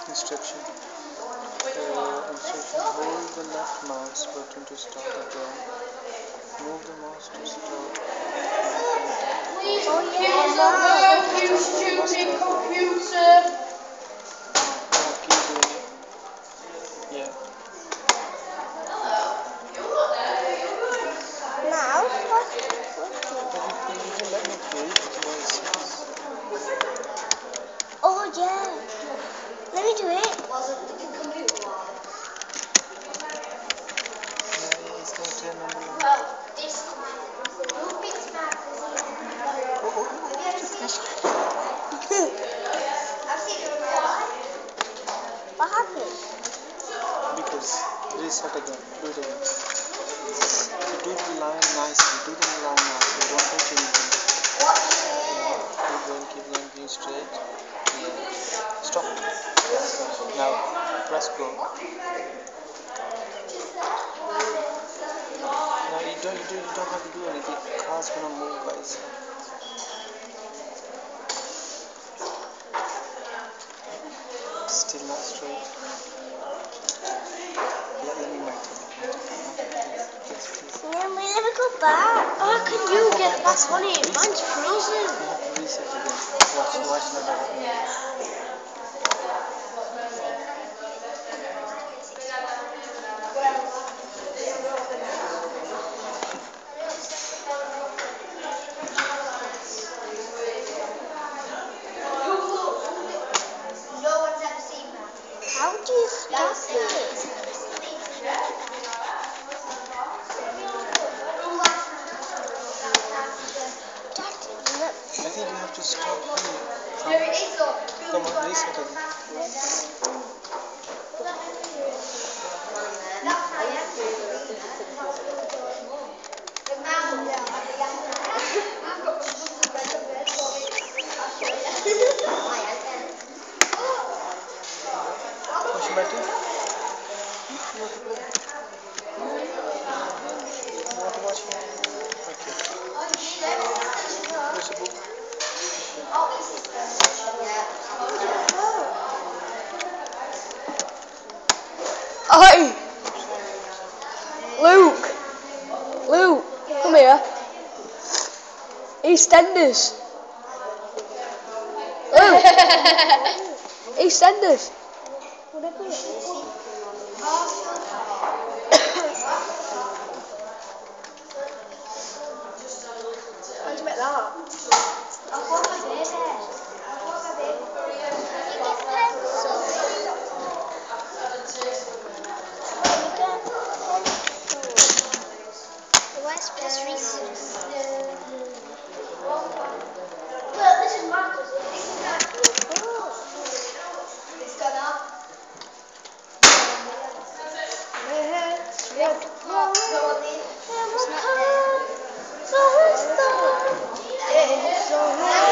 Instruction. Hold the left mouse button to start a game. Move the mouse to start. Oh yeah, you stupid computer! Keep doing it. Yeah. mouse. But you can let me play it. It's very serious. Oh yeah. Let me do it. Yeah, it's going to turn on the line. Well, this What happened? Because reset again. Do it again. So do the line nicely. Do the line nicely. Don't touch anything. Keep going, being straight. Yeah. Stop. That's right. Now press go. Now you don't have to do anything. The car's gonna move by itself. Still not straight. Let me my turn. Please. Let me go back. How can you get back on it? Mine's frozen. You have to reset again. Watch now. How do you stop it? I think you have to stop here. Come on, reset again. Push button. You want to play? You want to watch me? Okay. Here's a book. Oi! Luke, come here. EastEnders. Luke, EastEnders. How'd you make that? Where's press reset? Well, this is Masters. It's gone up. It's not there.